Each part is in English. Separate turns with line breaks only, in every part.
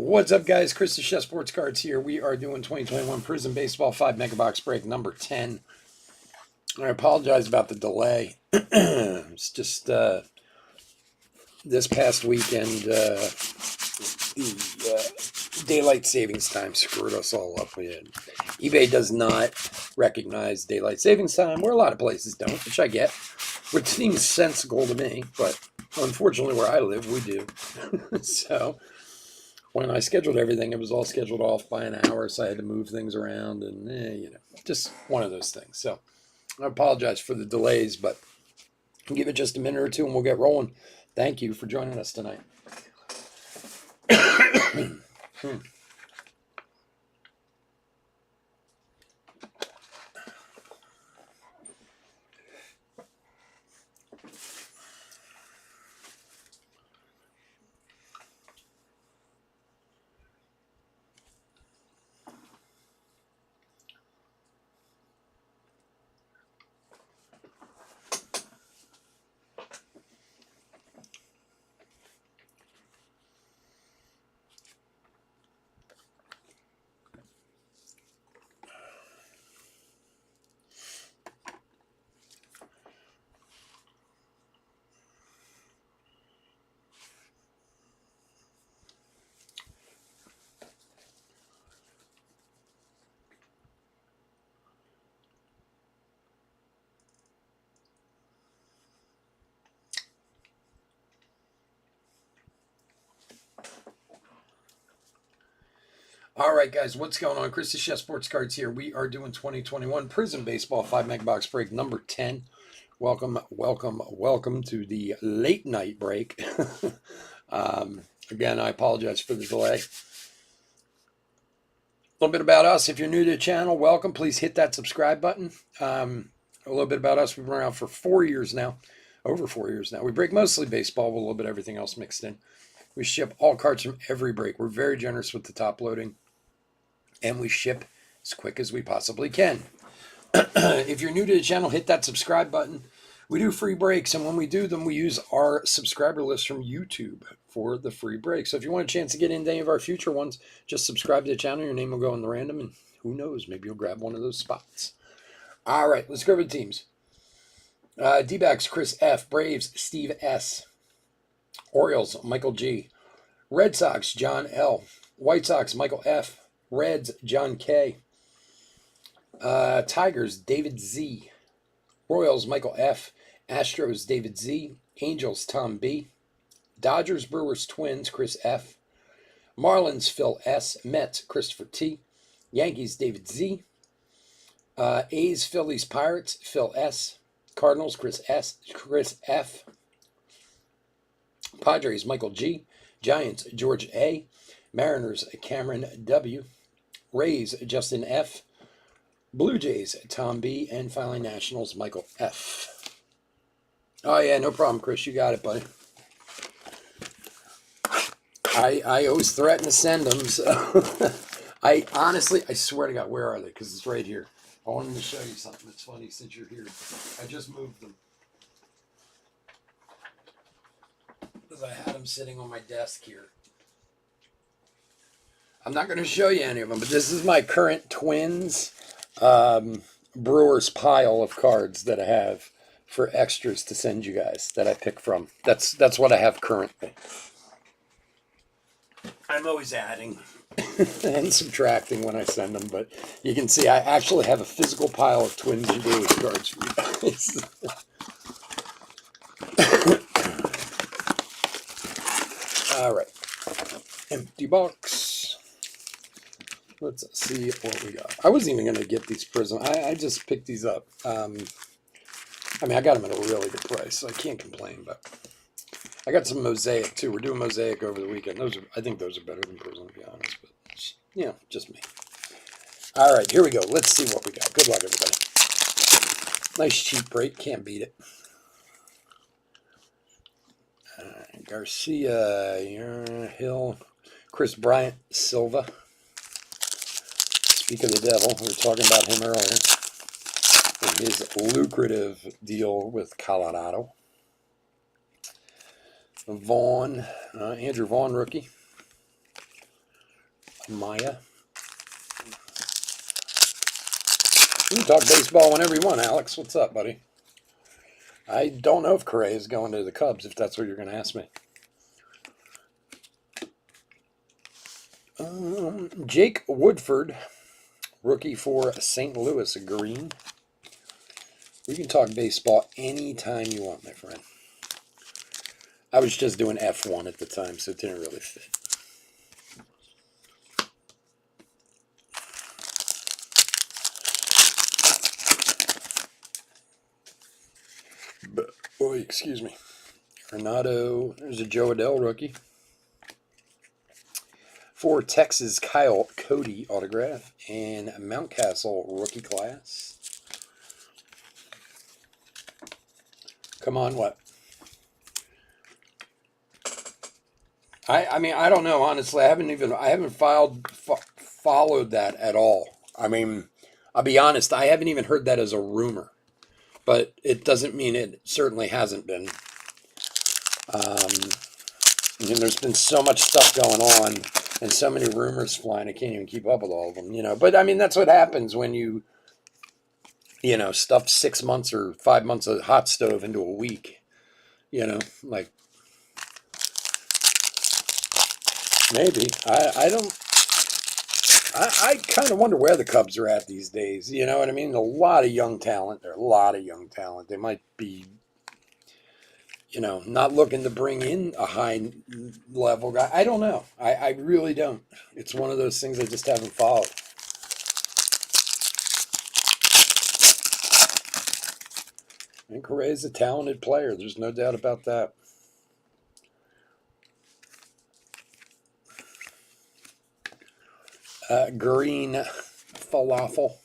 What's up, guys? Chris the Chef Sports Cards here. We are doing 2021 Prizm Baseball 5 Mega Box break number 10. I apologize about the delay. It's just this past weekend, the daylight savings time screwed us all up. eBay does not recognize daylight savings time, where a lot of places don't, which I get, which seems sensible to me, but unfortunately where I live, we do. So when I scheduled everything, it was all scheduled off by an hour, so I had to move things around, and just one of those things. So I apologize for the delays, but give it just a minute or two and we'll get rolling. Thank you for joining us tonight. All right, guys, what's going on? Chris the Chef Sports Cards here. We are doing 2021 Prizm Baseball 5 Mega Box break number 10. Welcome to the late night break. Again, I apologize for the delay. A little bit about us. If you're new to the channel, welcome. Please hit that subscribe button. A little bit about us. We've been around for 4 years now. Over 4 years now. We break mostly baseball with a little bit of everything else mixed in. We ship all cards from every break. We're very generous with the top loading. And we ship as quick as we possibly can. If you're new to the channel, hit that subscribe button. We do free breaks, and when we do them, we use our subscriber list from YouTube for the free breaks. So if you want a chance to get into any of our future ones, just subscribe to the channel. Your name will go in the random, and who knows, maybe you'll grab one of those spots. All right, let's go over the teams. D-backs, Chris F. Braves, Steve S. Orioles, Michael G. Red Sox, John L. White Sox, Michael F. Reds, John K. Tigers, David Z. Royals, Michael F. Astros, David Z. Angels, Tom B. Dodgers, Brewers, Twins, Chris F. Marlins, Phil S. Mets, Christopher T. Yankees, David Z. A's, Phillies, Pirates, Phil S. Cardinals, Chris F. Padres, Michael G. Giants, George A. Mariners, Cameron W. Rays, Justin F. Blue Jays, Tom B. And finally, Nationals, Michael F. Oh, yeah, no problem, Chris. You got it, buddy. I always threaten to send them, so I swear to God, where are they? Because it's right here. I wanted to show you something that's funny since you're here. I just moved them. Because I had them sitting on my desk here. I'm not going to show you any of them, but this is my current Twins Brewers pile of cards that I have for extras to send you guys that I pick from. That's what I have currently. I'm always adding and subtracting when I send them, but you can see I actually have a physical pile of Twins and Brewers cards for you guys. All right, empty box. Let's see what we got. I wasn't even going to get these Prizm. I just picked these up. I mean, I got them at a really good price, so I can't complain, but I got some Mosaic, too. We're doing Mosaic over the weekend. I think those are better than Prizm, to be honest, but, just me. All right, here we go. Let's see what we got. Good luck, everybody. Nice cheap break. Can't beat it. Garcia, Hill, Chris Bryant, Silva. Speak of the devil, we were talking about him earlier. And his lucrative deal with Colorado. Vaughn, Andrew Vaughn, rookie. Maya. You can talk baseball whenever you want, Alex. What's up, buddy? I don't know if Correa is going to the Cubs, if that's what you're going to ask me. Jake Woodford, rookie for St. Louis, green. We can talk baseball anytime you want, my friend. I was just doing F1 at the time, so it didn't really fit. Oh, excuse me. Renato, there's a Joe Adell rookie. For Texas, Kyle Cody autograph. And Mountcastle rookie class. Come on, what? I mean, I don't know, honestly. I haven't followed that at all. I mean, I'll be honest, I haven't even heard that as a rumor. But it doesn't mean it certainly hasn't been. And there's been so much stuff going on and so many rumors flying, I can't even keep up with all of them, But I mean, that's what happens when you stuff 6 months or 5 months of hot stove into a week, like maybe. I kind of wonder where the Cubs are at these days. You know what I mean? A lot of young talent. There are a lot of young talent. They might be, not looking to bring in a high level guy. I don't know. I really don't. It's one of those things I just haven't followed. And Correa's a talented player. There's no doubt about that. Green falafel.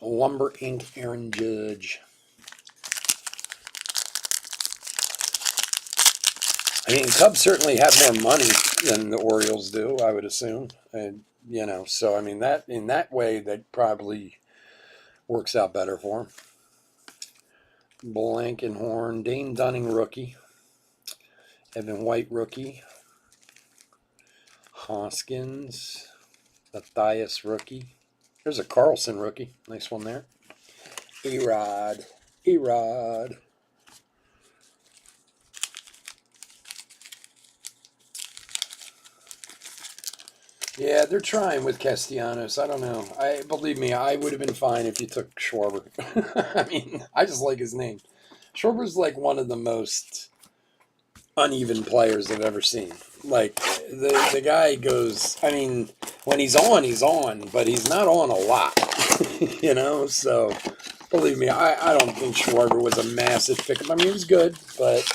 Lumber Inc. Aaron Judge. I mean, Cubs certainly have more money than the Orioles do, I would assume. And, so I mean, that in that way, that probably works out better for him. Blankenhorn, Dane Dunning rookie. Evan White rookie. Hoskins. Matthias rookie. There's a Carlson rookie. Nice one there. Erod. Yeah, they're trying with Castellanos. I don't know. Believe me, I would have been fine if you took Schwarber. I mean, I just like his name. Schwarber's like one of the most uneven players I've ever seen. Like the guy goes. I mean, when he's on, but he's not on a lot. So believe me, I don't think Schwarber was a massive pickup. I mean, he was good, but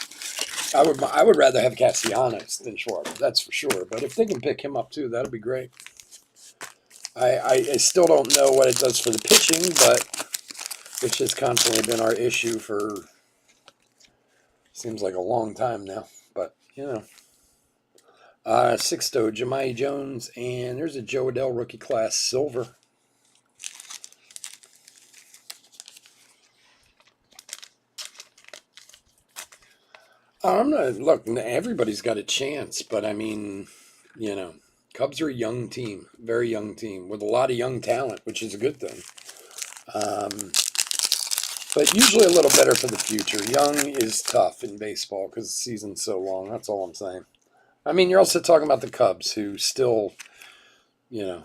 I would rather have Castellanos than Schwarber, that's for sure. But if they can pick him up too, that'd be great. I still don't know what it does for the pitching, but which has constantly been our issue for seems like a long time now. But Sixto, Jahmai Jones, and there's a Joe Adell rookie class silver. I'm not look. Everybody's got a chance, but I mean, Cubs are a young team, very young team with a lot of young talent, which is a good thing. But usually a little better for the future. Young is tough in baseball because the season's so long. That's all I'm saying. I mean, you're also talking about the Cubs, who still,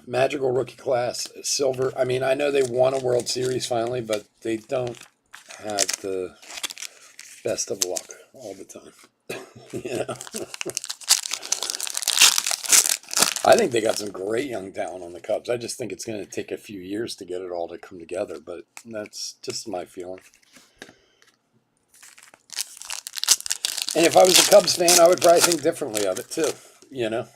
magical rookie class, silver. I mean, I know they won a World Series finally, but they don't have the best of luck all the time. I think they got some great young talent on the Cubs. I just think it's going to take a few years to get it all to come together, but that's just my feeling. And if I was a Cubs fan, I would probably think differently of it too, No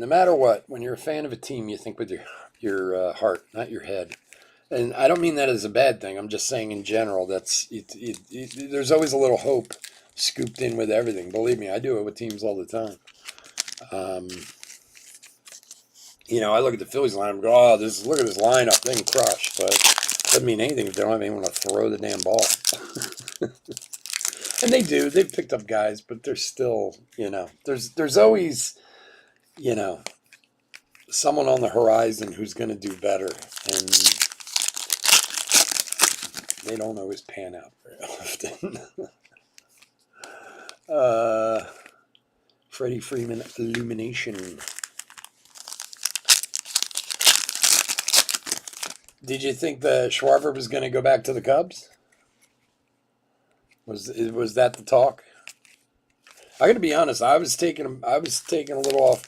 matter what, when you're a fan of a team, you think with your heart, not your head. And I don't mean that as a bad thing. I'm just saying in general, there's always a little hope scooped in with everything. Believe me, I do it with teams all the time. I look at the Phillies lineup and go, look at this lineup, they can crush. But Doesn't mean anything if they don't have anyone to throw the damn ball. And they do. They've picked up guys, but there's still, there's always, someone on the horizon who's going to do better. And they don't always pan out very often. Freddie Freeman Illumination. Did you think the Schwarber was going to go back to the Cubs? Was that the talk? I got to be honest. I was taken a little off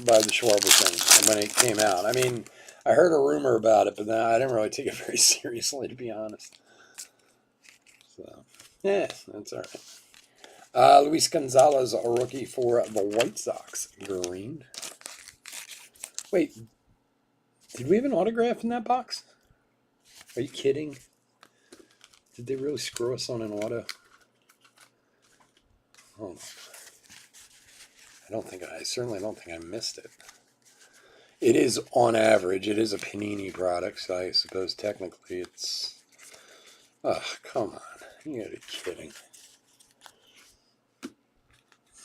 by the Schwarber thing when it came out. I mean, I heard a rumor about it, but then I didn't really take it very seriously, to be honest. So, yeah, that's all right. Luis Gonzalez, a rookie for the White Sox. Green. Wait, did we have an autograph in that box? Are you kidding? Did they really screw us on an auto? Oh, I certainly don't think I missed it. It is, on average, it is a Panini product, so I suppose technically it's... Oh, come on. You gotta be kidding.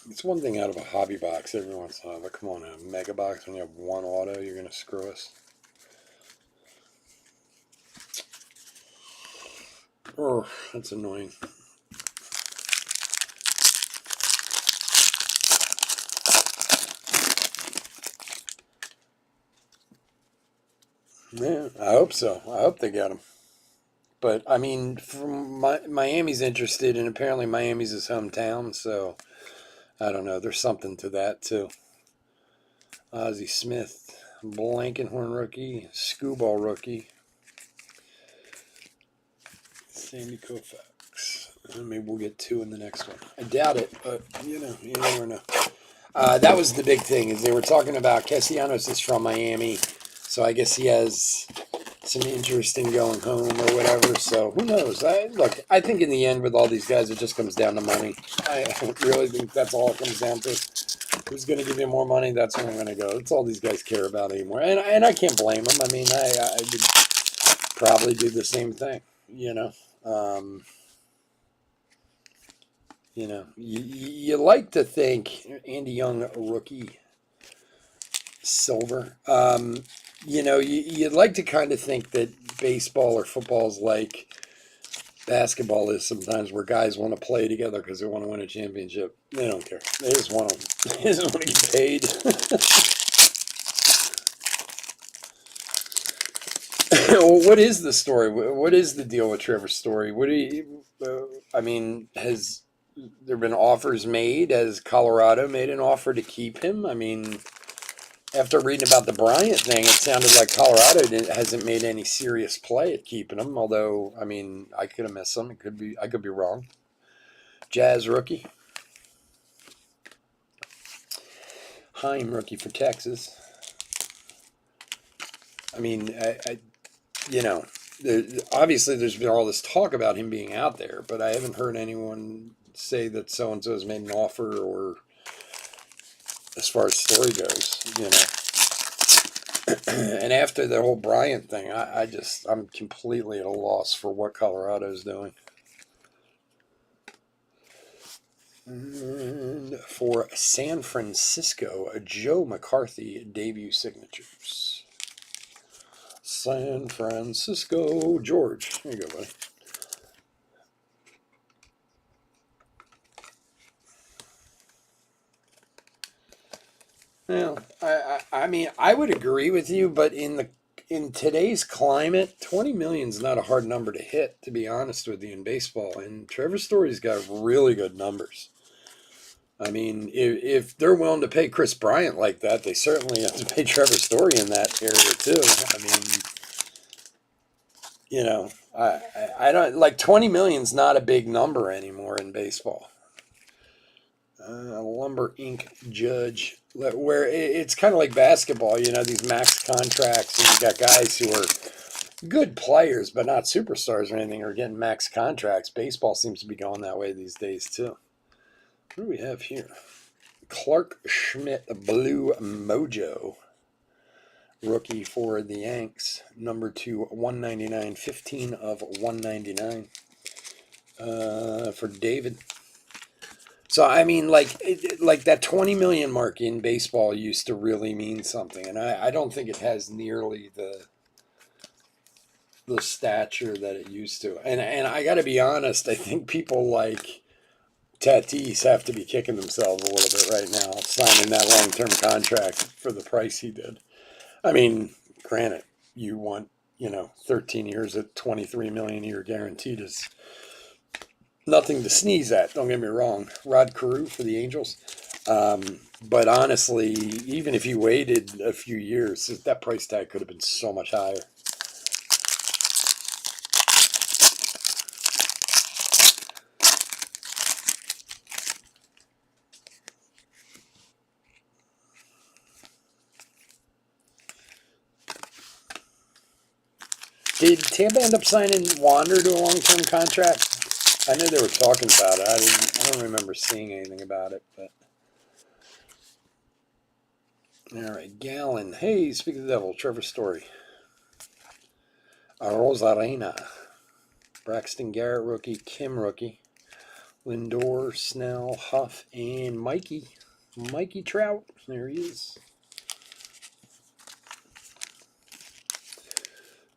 It's one thing out of a hobby box every once in a while, but come on, a mega box, when you have one auto, you're gonna screw us. Oh, that's annoying. Yeah, I hope so. I hope they get him. But, I mean, from Miami's interested, and apparently Miami's his hometown, so I don't know. There's something to that, too. Ozzie Smith, Blankenhorn rookie, Screwball rookie, Sandy Koufax. Maybe we'll get 2 in the next one. I doubt it, but, you never know. That was the big thing, is they were talking about Castellanos is from Miami, so I guess he has some interest in going home or whatever, so who knows? I think in the end with all these guys, it just comes down to money. I really think that's all it comes down to. Who's going to give you more money? That's where I'm going to go. That's all these guys care about anymore. And I can't blame them. I mean, I would probably do the same thing, You like to think, Andy Young, rookie, silver. You'd like to kind of think that baseball or football is like basketball is sometimes, where guys want to play together because they want to win a championship. They don't care. They just want to get paid. What is the story? What is the deal with Trevor Story? Has there been offers made? Has Colorado made an offer to keep him? I mean, after reading about the Bryant thing, it sounded like Colorado hasn't made any serious play at keeping him. Although, I mean, I could have missed some. I could be wrong. Jazz rookie. Heim rookie for Texas. I mean, obviously there's been all this talk about him being out there, but I haven't heard anyone say that so-and-so has made an offer, or as far as story goes, And after the whole Bryant thing, I'm completely at a loss for what Colorado's doing. And for San Francisco, Joe McCarthy debut signatures. San Francisco, George. There you go, buddy. Well, I mean, I would agree with you, but in today's climate, 20 million is not a hard number to hit, to be honest with you, in baseball. And Trevor Story's got really good numbers. I mean, if they're willing to pay Chris Bryant like that, they certainly have to pay Trevor Story in that area too. I mean, I don't like 20 million's not a big number anymore in baseball. Lumber Inc. Judge, where it's kind of like basketball, these max contracts, and you got guys who are good players but not superstars or anything are getting max contracts. Baseball seems to be going that way these days too. What do we have here? Clark Schmidt, Blue Mojo. rookie for the Yanks, number 2, 199, 15 of 199 for David. So I mean, like that 20 million mark in baseball used to really mean something, and I don't think it has nearly the stature that it used to. And I got to be honest, I think people like Tatis have to be kicking themselves a little bit right now, signing that long-term contract for the price he did. I mean, granted, you want 13 years at 23 million a year guaranteed is nothing to sneeze at. Don't get me wrong. Rod Carew for the Angels. But honestly, even if you waited a few years, that price tag could have been so much higher. Did Tampa end up signing Wander to a long-term contract? I know they were talking about it. I don't remember seeing anything about it, but. All right, Gallon. Hey, speak of the devil, Trevor Story. Rosarena. Braxton Garrett rookie, Kim rookie. Lindor, Snell, Huff, and Mikey. Mikey Trout. There he is.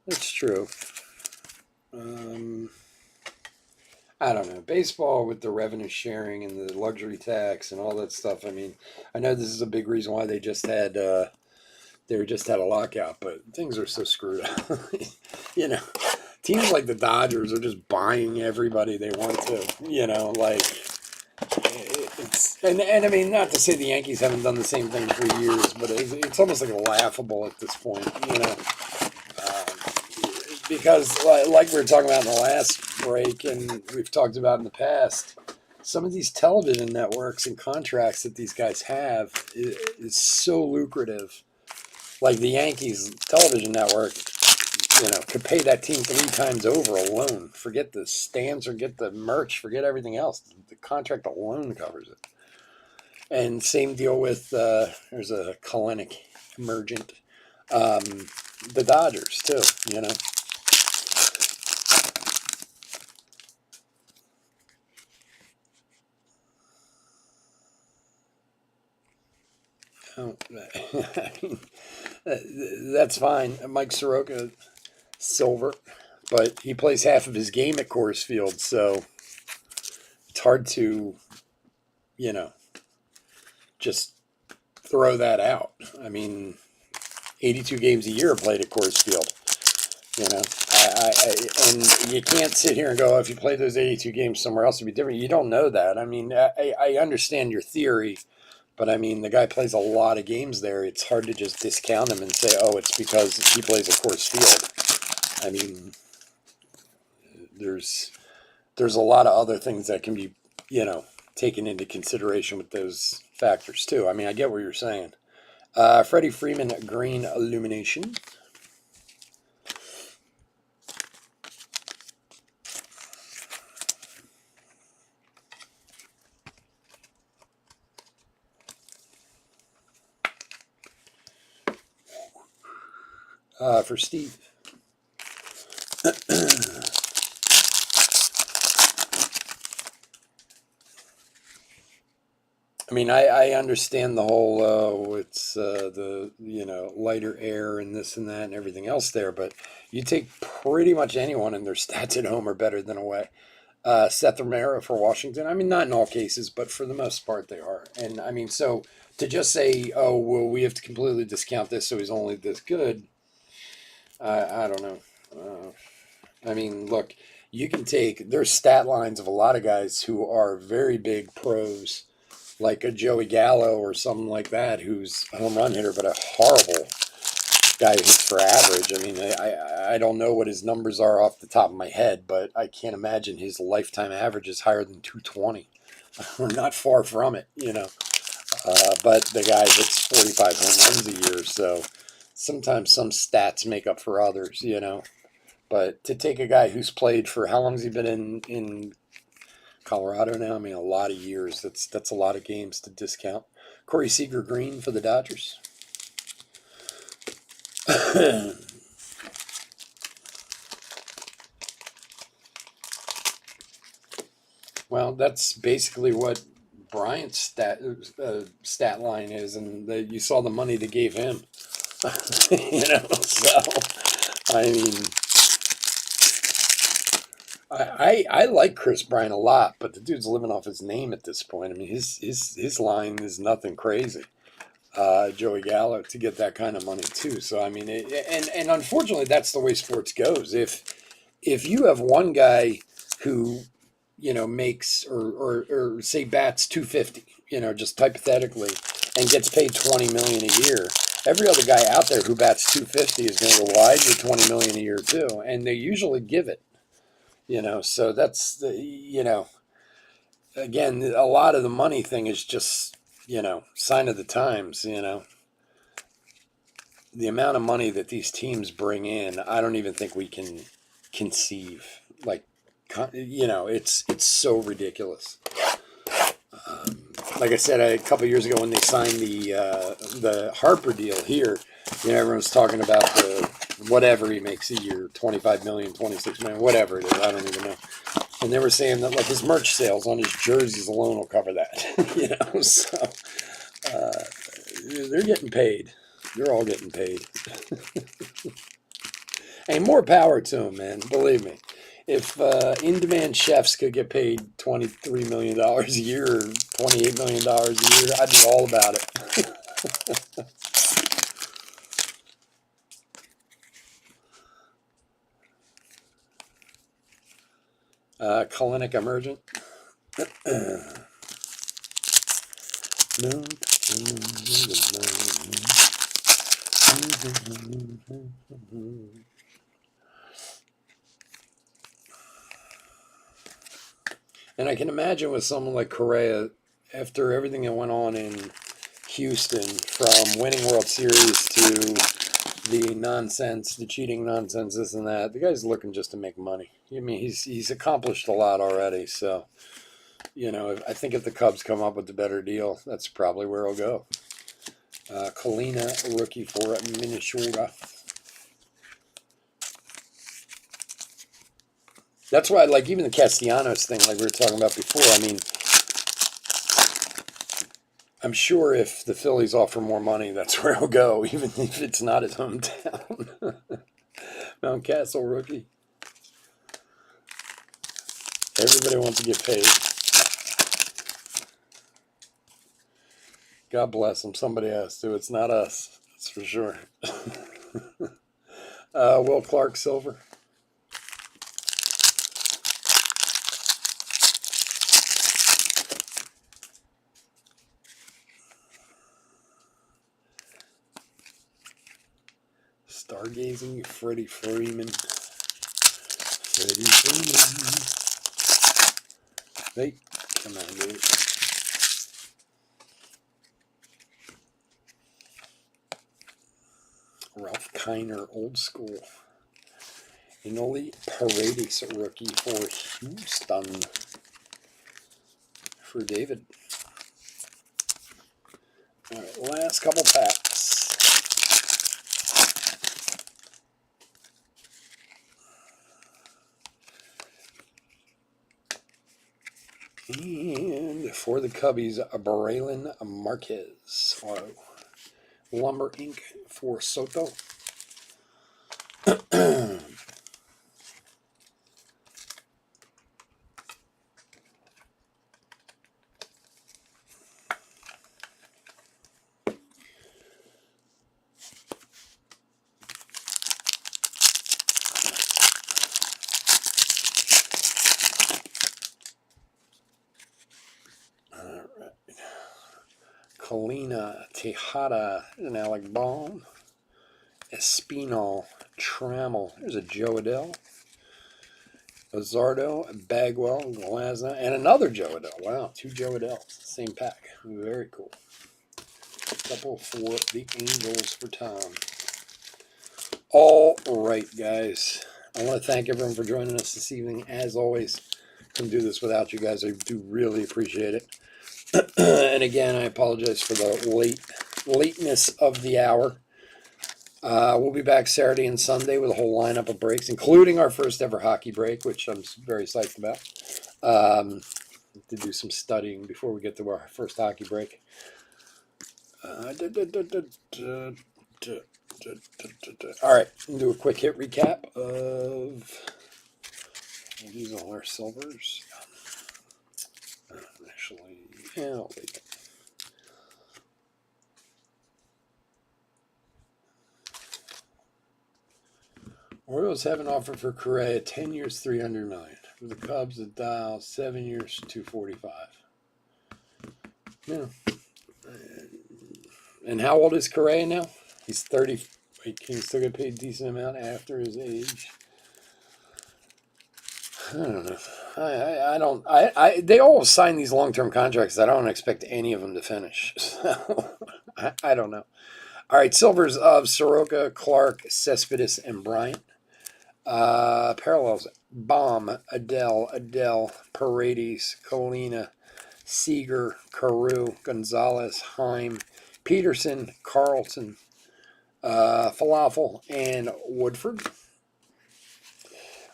That's true. I don't know. Baseball with the revenue sharing and the luxury tax and all that stuff. I mean, I know this is a big reason why they just had a lockout, but things are so screwed up. Teams like the Dodgers are just buying everybody they want to. And I mean, not to say the Yankees haven't done the same thing for years, but it's almost like laughable at this point. Because like we were talking about in the last break, and we've talked about in the past, some of these television networks and contracts that these guys have is so lucrative. Like the Yankees television network, could pay that team 3 times over alone. Forget the stands or get the merch, forget everything else. The contract alone covers it. And same deal with, there's a Kalenic emergent, the Dodgers too, Oh, I mean, that's fine. Mike Soroka, silver, but he plays half of his game at Coors Field, so it's hard to, just throw that out. I mean, 82 games a year are played at Coors Field. And you can't sit here and go, if you played those 82 games somewhere else, it'd be different. You don't know that. I mean, I understand your theory. But I mean, the guy plays a lot of games there. It's hard to just discount him and say, oh, it's because he plays at Coors Field. I mean, there's a lot of other things that can be, taken into consideration with those factors too. I mean, I get what you're saying. Freddie Freeman, green illumination. For Steve. I mean, I understand the whole, it's the, lighter air and this and that and everything else there, but you take pretty much anyone and their stats at home are better than away. Seth Romero for Washington. I mean, not in all cases, but for the most part they are. And I mean, so to just say, oh, well, we have to completely discount this, so he's only this good, I don't know. I mean, look, you can take, there's stat lines of a lot of guys who are very big pros, like a Joey Gallo or something like that, who's a home run hitter, but a horrible guy who hits for average. I mean, I don't know what his numbers are off the top of my head, but I can't imagine his lifetime average is higher than 220. We're not far from it, but the guy hits 45 home runs a year, so sometimes some stats make up for others, But to take a guy who's played for, how long has he been in Colorado now? I mean, a lot of years. That's a lot of games to discount. Corey Seager green for the Dodgers. Well, that's basically what Bryant's stat line is, and you saw the money they gave him. So I mean, I like Chris Bryant a lot, but the dude's living off his name at this point. I mean, his line is nothing crazy. Joey Gallo to get that kind of money too. So I mean, and unfortunately, that's the way sports goes. If you have one guy who makes or say bats 250, just hypothetically, and gets paid 20 million a year, every other guy out there who bats 250 is going to go, well, I do 20 million a year too, and they usually give it. So that's again, a lot of the money thing is just sign of the times. The amount of money that these teams bring in, I don't even think we can conceive. Like, it's so ridiculous. Like I said, a couple of years ago when they signed the Harper deal here, everyone's talking about the whatever he makes a year, 25 million, 26 million, whatever it is, I don't even know. And they were saying that like his merch sales on his jerseys alone will cover that. So they're getting paid. They're all getting paid. Hey, more power to them, man. Believe me. If in-demand chefs could get paid $23 million a year or $28 million a year, I'd be all about it. Kalinick Emergent. And I can imagine with someone like Correa, after everything that went on in Houston, from winning World Series to the nonsense, the cheating nonsense, this and that, the guy's looking just to make money. I mean, he's accomplished a lot already. So, I think if the Cubs come up with a better deal, that's probably where he'll go. Kalina, rookie for Minnesota. That's why, like, even the Castellanos thing, like we were talking about before, I mean, I'm sure if the Phillies offer more money, that's where he'll go, even if it's not his hometown. Mountcastle rookie. Everybody wants to get paid. God bless them. Somebody has to. It's not us. That's for sure. Will Clark, silver. Stargazing, Freddie Freeman. Freddie Freeman. Hey, come on, dude. Ralph Kiner, old school. Inoli Paredes, rookie for Houston. For David. All right, last couple packs. And for the Cubbies, Braylon Marquez. Lumber Inc. for Soto. Kalina, Tejada, and Alec Baum. Espinal, Trammell. There's a Joe Adell. Luzardo, Bagwell, Glasnow, and another Joe Adell. Wow, two Joe Adells. Same pack. Very cool. Couple for the Angels for Tom. All right, guys. I want to thank everyone for joining us this evening. As always, couldn't do this without you guys. I do really appreciate it. And again, I apologize for the lateness of the hour. We'll be back Saturday and Sunday with a whole lineup of breaks, including our first ever hockey break, which I'm very psyched about. To do some studying before we get to our first hockey break. All right, we'll do a quick hit recap of these all our silvers. Actually, yeah, I'll leave it. Orioles have an offer for Correa, 10 years, $300 million. For the Cubs, the Dial, 7 years, $245. Yeah. And how old is Correa now? He's 30. Wait, can he still get paid a decent amount after his age? I don't know. I don't. They all sign these long-term contracts. I don't expect any of them to finish. So I don't know. All right, silvers of Soroka, Clark, Cespedes, and Bryant. Parallels: Baum, Adele, Paredes, Colina, Seager, Carew, Gonzalez, Heim, Peterson, Carlson, Falafel, and Woodford.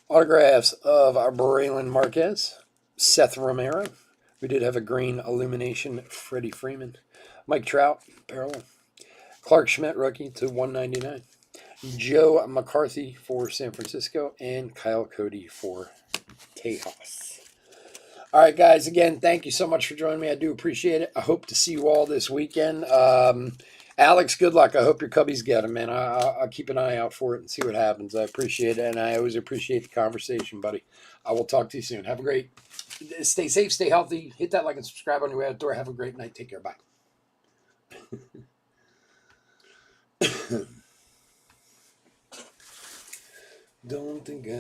Autographs of Braylon Marquez, Seth Romero. We did have a green illumination, Freddie Freeman. Mike Trout, parallel. Clark Schmidt, rookie to 199. Joe McCarthy for San Francisco, and Kyle Cody for Tejas. All right, guys, again, thank you so much for joining me. I do appreciate it. I hope to see you all this weekend. Alex, good luck. I hope your Cubbies get him, man. I'll keep an eye out for it and see what happens. I appreciate it, and I always appreciate the conversation, buddy. I will talk to you soon. Have a great, stay safe, stay healthy. Hit that like and subscribe on your way out the door. Have a great night. Take care. Bye. Don't think I